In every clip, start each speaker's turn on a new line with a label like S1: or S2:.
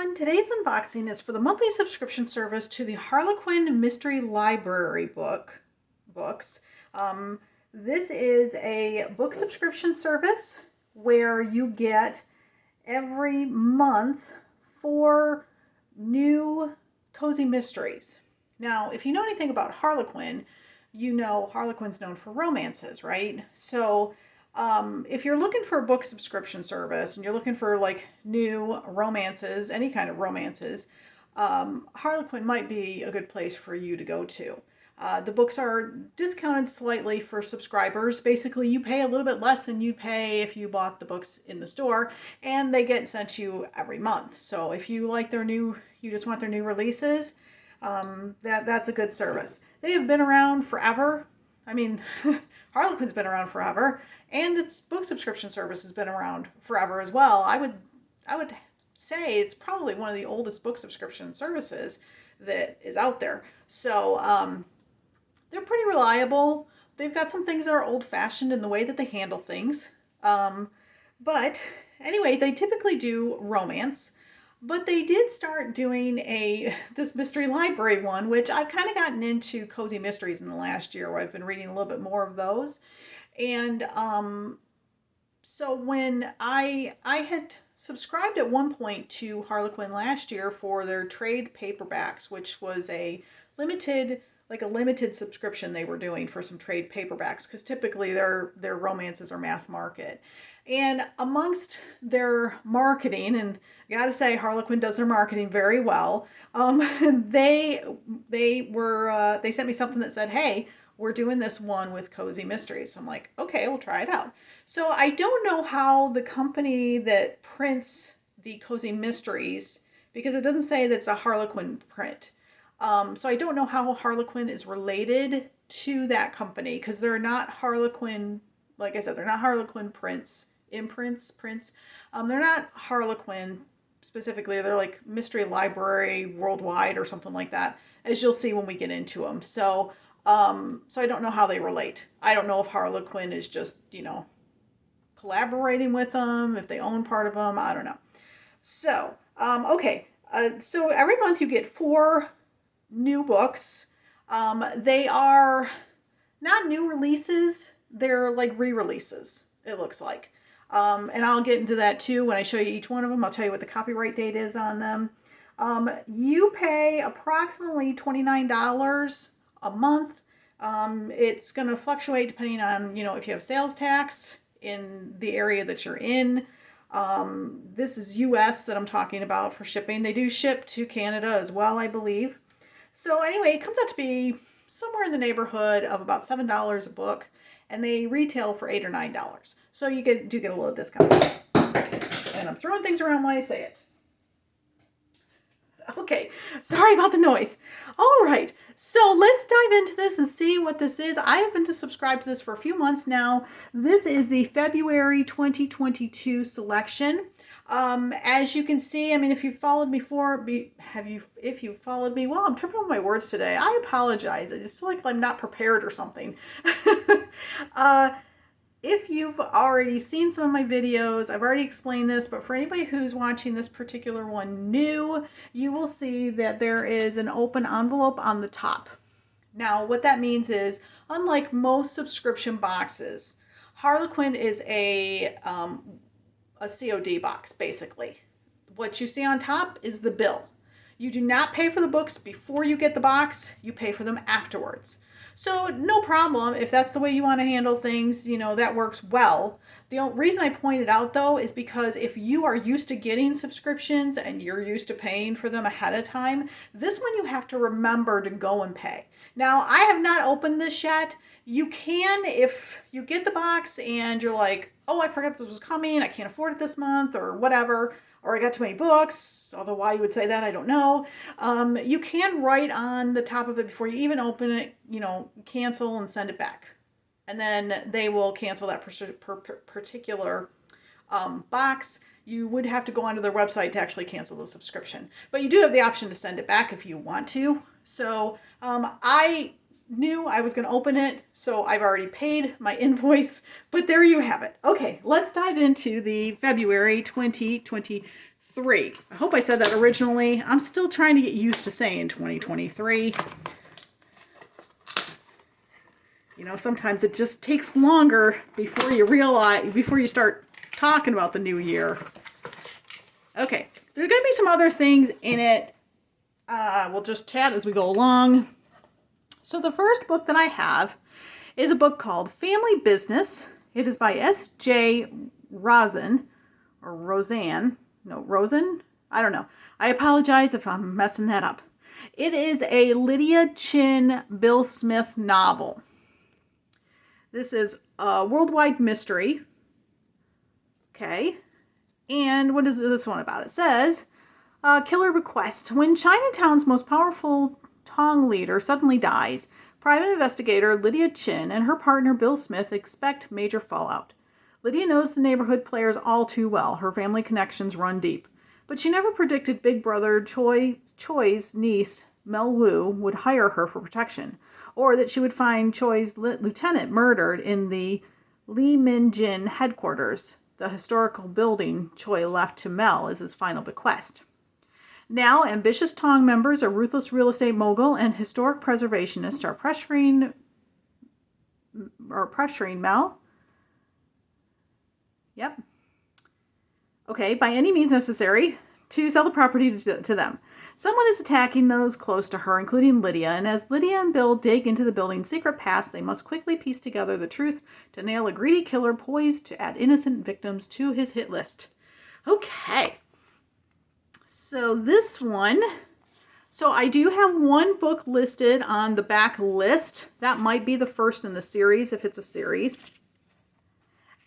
S1: everyone. Today's unboxing is for the monthly subscription service to the Harlequin Mystery Library books. This is a book subscription service where you get every month 4 new cozy mysteries. Now, if you know anything about Harlequin, you know Harlequin's known for romances, right? So if you're looking for a book subscription service and you're looking for like new romances, any kind of romances, Harlequin might be a good place for you to go to. The books are discounted slightly for subscribers. Basically, you pay a little bit less than you'd pay if you bought the books in the store, and they get sent to you every month. So if you like you just want their new releases, that's a good service. They have been around forever. I mean, Harlequin's been around forever, and its book subscription service has been around forever as well. I would say it's probably one of the oldest book subscription services that is out there. So they're pretty reliable. They've got some things that are old-fashioned in the way that they handle things. But anyway, they typically do romance. But they did start doing this mystery library one, which I've kind of gotten into cozy mysteries in the last year, where I've been reading a little bit more of those. And so when I had subscribed at one point to Harlequin last year for their trade paperbacks, which was a limited subscription they were doing for some trade paperbacks, because typically their romances are mass market. And amongst their marketing, and I gotta say Harlequin does their marketing very well, they sent me something that said, hey, we're doing this one with cozy mysteries. I'm like, okay, we'll try it out. So I don't know how the company that prints the cozy mysteries, because it doesn't say that it's a Harlequin print. So I don't know how Harlequin is related to that company, because they're not Harlequin, like I said, they're not Harlequin prints. They're not Harlequin specifically. They're like Mystery Library Worldwide or something like that, as you'll see when we get into them. So I don't know how they relate. I don't know if Harlequin is just, collaborating with them, if they own part of them. I don't know. So, okay. So every month you get 4 new books. They are not new releases. They're like re-releases, it looks like. And I'll get into that too when I show you each one of them. I'll tell you what the copyright date is on them. You pay approximately $29 a month. It's going to fluctuate depending on, if you have sales tax in the area that you're in. This is US that I'm talking about for shipping. They do ship to Canada as well, I believe. So anyway, it comes out to be somewhere in the neighborhood of about $7 a book, and they retail for $8 or $9. So you do get a little discount. And I'm throwing things around while I say it. Okay, sorry about the noise. All right, so let's dive into this and see what this is. I have been subscribed to this for a few months now. This is the February 2022 selection. As you can see, I mean, if you followed me if you followed me, well, I'm tripping over my words today. I apologize. I just feel like I'm not prepared or something. If you've already seen some of my videos, I've already explained this, but for anybody who's watching this particular one new, you will see that there is an open envelope on the top. Now, what that means is, unlike most subscription boxes, Harlequin is a COD box, basically. What you see on top is the bill. You do not pay for the books before you get the box, you pay for them afterwards. So no problem if that's the way you want to handle things, that works well. The reason I point it out though is because if you are used to getting subscriptions and you're used to paying for them ahead of time, this one you have to remember to go and pay. Now, I have not opened this yet. You can, if you get the box and you're like, oh, I forgot this was coming, I can't afford it this month or whatever, or I got too many books, although why you would say that, I don't know. You can write on the top of it before you even open it, cancel and send it back. And then they will cancel that particular box. You would have to go onto their website to actually cancel the subscription. But you do have the option to send it back if you want to. So I knew I was going to open it, so I've already paid my invoice, but there you have it. Okay, let's dive into the February 2022 3. I hope I said that originally. I'm still trying to get used to saying 2023. You know, sometimes it just takes longer before you start talking about the new year. Okay, there's going to be some other things in it. We'll just chat as we go along. So the first book that I have is a book called Family Business. It is by S.J. Rosen, or Roseanne. No, Rosen? I don't know. I apologize if I'm messing that up. It is a Lydia Chin Bill Smith novel. This is a worldwide mystery. Okay. And what is this one about? It says, killer request. When Chinatown's most powerful Tong leader suddenly dies, private investigator Lydia Chin and her partner Bill Smith expect major fallout. Lydia knows the neighborhood players all too well. Her family connections run deep. But she never predicted Big Brother Choi's niece, Mel Wu, would hire her for protection, or that she would find Choi's lieutenant murdered in the Li Minjin headquarters, the historical building Choi left to Mel as his final bequest. Now, ambitious Tong members, a ruthless real estate mogul, and historic preservationist are pressuring Mel. Yep. Okay, by any means necessary to sell the property to them. Someone is attacking those close to her, including Lydia, and as Lydia and Bill dig into the building's secret past, they must quickly piece together the truth to nail a greedy killer poised to add innocent victims to his hit list. Okay. So this one, I do have one book listed on the back list. That might be the first in the series if it's a series.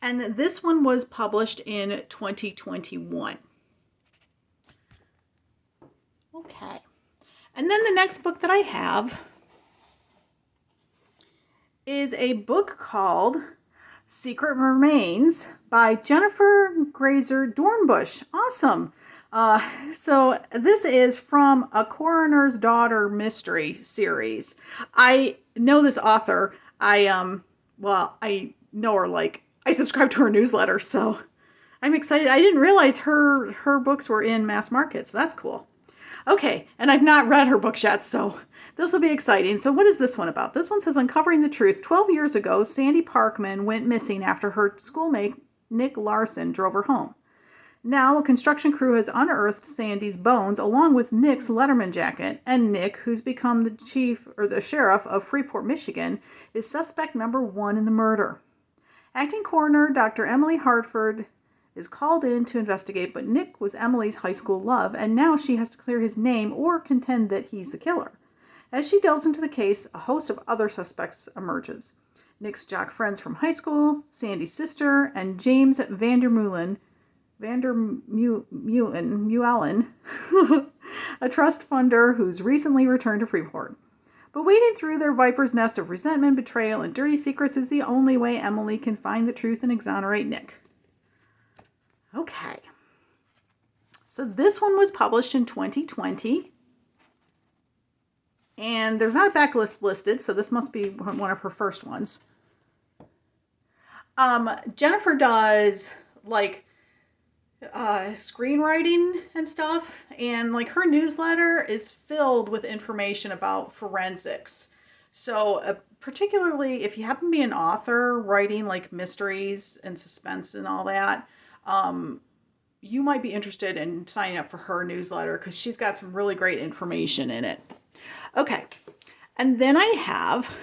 S1: And this one was published in 2021. Okay. And then the next book that I have is a book called Secret Remains by Jennifer Grazer Dornbush. Awesome. So this is from A Coroner's Daughter mystery series. I know this author. I know her, I subscribe to her newsletter, so I'm excited. I didn't realize her books were in mass market, so that's cool. Okay, and I've not read her books yet, so this will be exciting. So what is this one about? This one says, uncovering the truth. 12 years ago, Sandy Parkman went missing after her schoolmate Nick Larson drove her home. Now, a construction crew has unearthed Sandy's bones along with Nick's Letterman jacket, and Nick, who's become the sheriff of Freeport, Michigan, is suspect number 1 in the murder. Acting coroner Dr. Emily Hartford is called in to investigate, but Nick was Emily's high school love, and now she has to clear his name or contend that he's the killer. As she delves into the case, a host of other suspects emerges. Nick's jock friends from high school, Sandy's sister, and James Vandermeulen, a trust funder who's recently returned to Freeport. But wading through their viper's nest of resentment, betrayal, and dirty secrets is the only way Emily can find the truth and exonerate Nick. Okay. So this one was published in 2020. And there's not a backlist listed, so this must be one of her first ones. Jennifer does, screenwriting and stuff, and her newsletter is filled with information about forensics. So particularly if you happen to be an author writing mysteries and suspense and all that, you might be interested in signing up for her newsletter because she's got some really great information in it. Okay, and then I have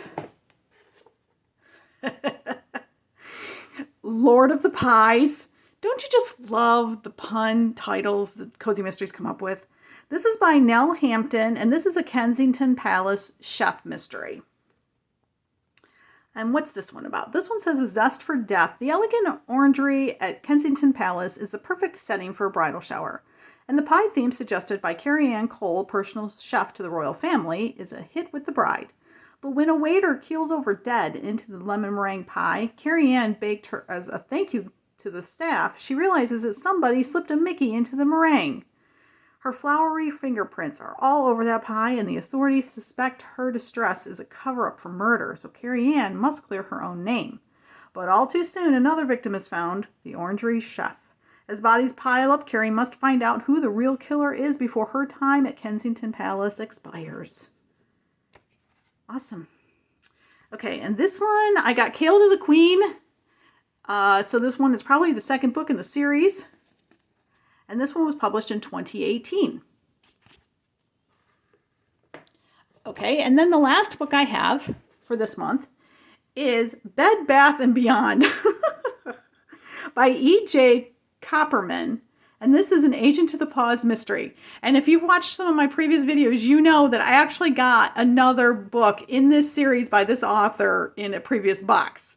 S1: Lord of the Pies. Don't you just love the pun titles that Cozy Mysteries come up with? This is by Nell Hampton, and this is a Kensington Palace chef mystery. And what's this one about? This one says, A Zest for Death. The elegant orangery at Kensington Palace is the perfect setting for a bridal shower. And the pie theme suggested by Carrie Ann Cole, personal chef to the royal family, is a hit with the bride. But when a waiter keels over dead into the lemon meringue pie Carrie Ann baked her as a thank you to the staff, she realizes that somebody slipped a Mickey into the meringue. Her flowery fingerprints are all over that pie, and the authorities suspect her distress is a cover-up for murder, so Carrie Ann must clear her own name. But all too soon, another victim is found, the orangery chef. As bodies pile up, Carrie must find out who the real killer is before her time at Kensington Palace expires. Awesome. Okay, and this one, I got Kale to the Queen. So this one is probably the second book in the series. And this one was published in 2018. Okay, and then the last book I have for this month is Bed, Bath, & Beyond by E.J. Copperman. And this is an Agent to the Paws mystery. And if you've watched some of my previous videos, you know that I actually got another book in this series by this author in a previous box.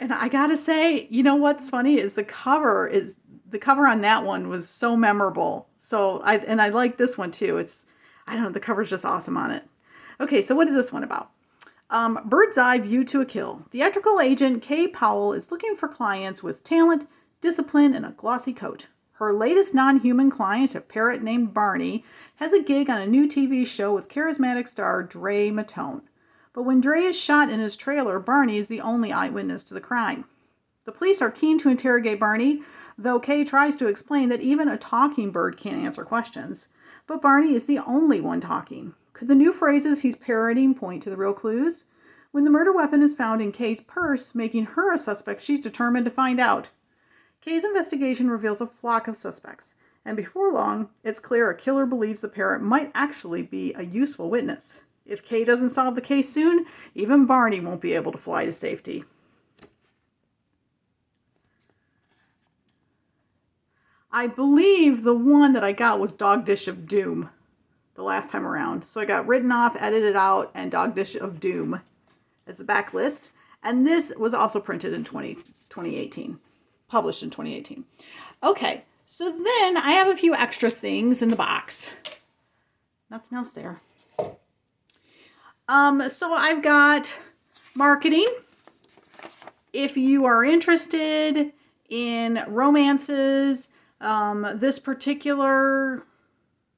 S1: And I gotta say, you know what's funny is the cover on that one was so memorable. So I like this one too. I don't know, the cover's just awesome on it. Okay, so what is this one about? Bird's Eye View to a Kill. Theatrical agent Kay Powell is looking for clients with talent, discipline, and a glossy coat. Her latest non-human client, a parrot named Barney, has a gig on a new TV show with charismatic star Dre Matone. But when Dre is shot in his trailer, Barney is the only eyewitness to the crime. The police are keen to interrogate Barney, though Kay tries to explain that even a talking bird can't answer questions. But Barney is the only one talking. Could the new phrases he's parroting point to the real clues? When the murder weapon is found in Kay's purse, making her a suspect, she's determined to find out. Kay's investigation reveals a flock of suspects, and before long, it's clear a killer believes the parrot might actually be a useful witness. If Kay doesn't solve the case soon, even Barney won't be able to fly to safety. I believe the one that I got was Dog Dish of Doom the last time around. So I got Written Off, Edited Out, and Dog Dish of Doom as the back list. And this was also printed in 2018, published in 2018. Okay, so then I have a few extra things in the box. Nothing else there. So I've got marketing. If you are interested in romances, this particular,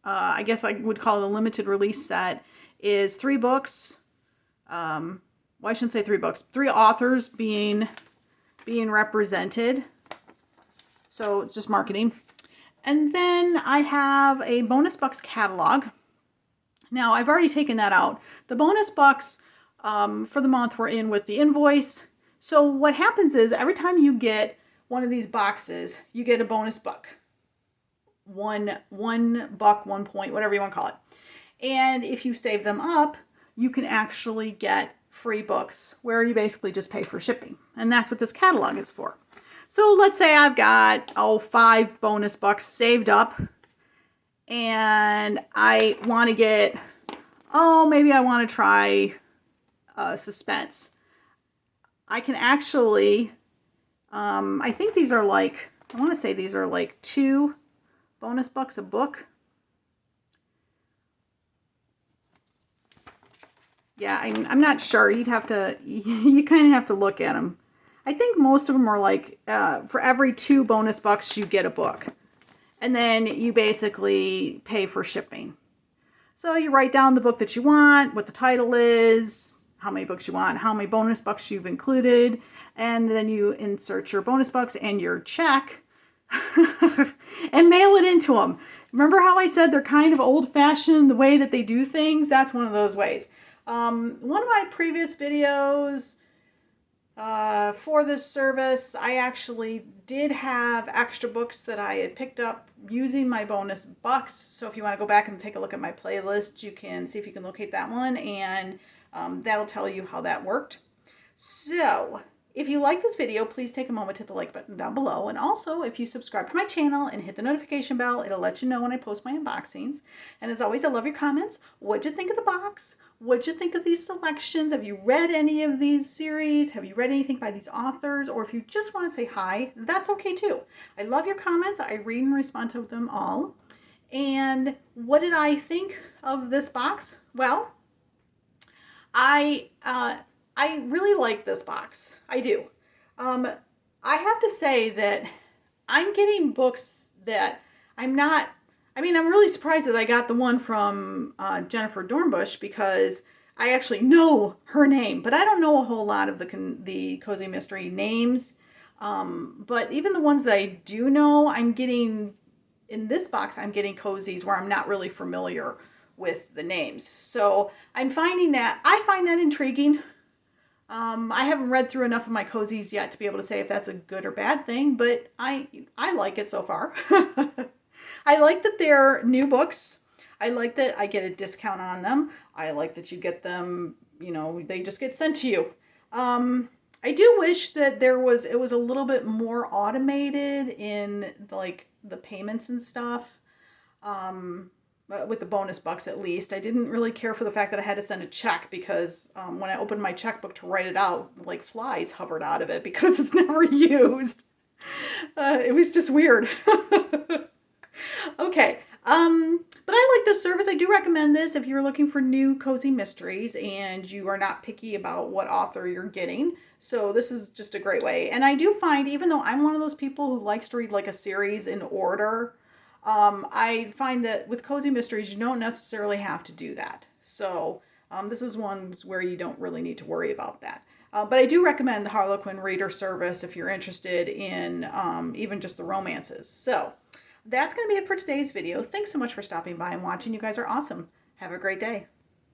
S1: I guess I would call it a limited release set, is 3 books. Well, I shouldn't say 3 books. 3 authors being represented. So it's just marketing. And then I have a bonus bucks catalog. Now, I've already taken that out. The bonus bucks for the month were in with the invoice. So what happens is every time you get one of these boxes, you get a bonus buck. One buck, 1 point, whatever you want to call it. And if you save them up, you can actually get free books where you basically just pay for shipping. And that's what this catalog is for. So let's say I've got, 5 bonus bucks saved up. And I want to get, maybe I want to try suspense. I can actually, I think these are like, I want to say these are like 2 bonus bucks a book. Yeah, I'm not sure. You kind of have to look at them. I think most of them are like, for every 2 bonus bucks, you get a book. And then you basically pay for shipping. So you write down the book that you want, what the title is, how many books you want, how many bonus bucks you've included, and then you insert your bonus bucks and your check and mail it into them. Remember how I said they're kind of old-fashioned, the way that they do things? That's one of those ways. One of my previous videos for this service, I actually did have extra books that I had picked up using my bonus bucks. So if you want to go back and take a look at my playlist, you can see if you can locate that one, and that'll tell you how that worked. So if you like this video, please take a moment to hit the like button down below. And also, if you subscribe to my channel and hit the notification bell, it'll let you know when I post my unboxings. And as always, I love your comments. What'd you think of the box? What'd you think of these selections? Have you read any of these series? Have you read anything by these authors? Or if you just want to say hi, that's okay too. I love your comments. I read and respond to them all. And what did I think of this box? Well, I really like this box. I do. I have to say that I'm getting books that I'm really surprised that I got the one from Jennifer Dornbush, because I actually know her name, but I don't know a whole lot of the Cozy Mystery names. But even the ones that I do know, I'm getting, in this box, I'm getting cozies where I'm not really familiar with the names. So I'm finding that, I find that intriguing. I haven't read through enough of my cozies yet to be able to say if that's a good or bad thing, but I like it so far. I like that they're new books. I like that I get a discount on them. I like that you get them, you know, they just get sent to you. I do wish that it was a little bit more automated in like the payments and stuff. With the bonus bucks at least. I didn't really care for the fact that I had to send a check because when I opened my checkbook to write it out, like flies hovered out of it because it's never used. It was just weird. Okay. But I like this service. I do recommend this if you're looking for new cozy mysteries and you are not picky about what author you're getting. So this is just a great way. And I do find, even though I'm one of those people who likes to read like a series in order, I find that with cozy mysteries, you don't necessarily have to do that. So this is one where you don't really need to worry about that. But I do recommend the Harlequin Reader Service if you're interested in even just the romances. So that's going to be it for today's video. Thanks so much for stopping by and watching. You guys are awesome. Have a great day.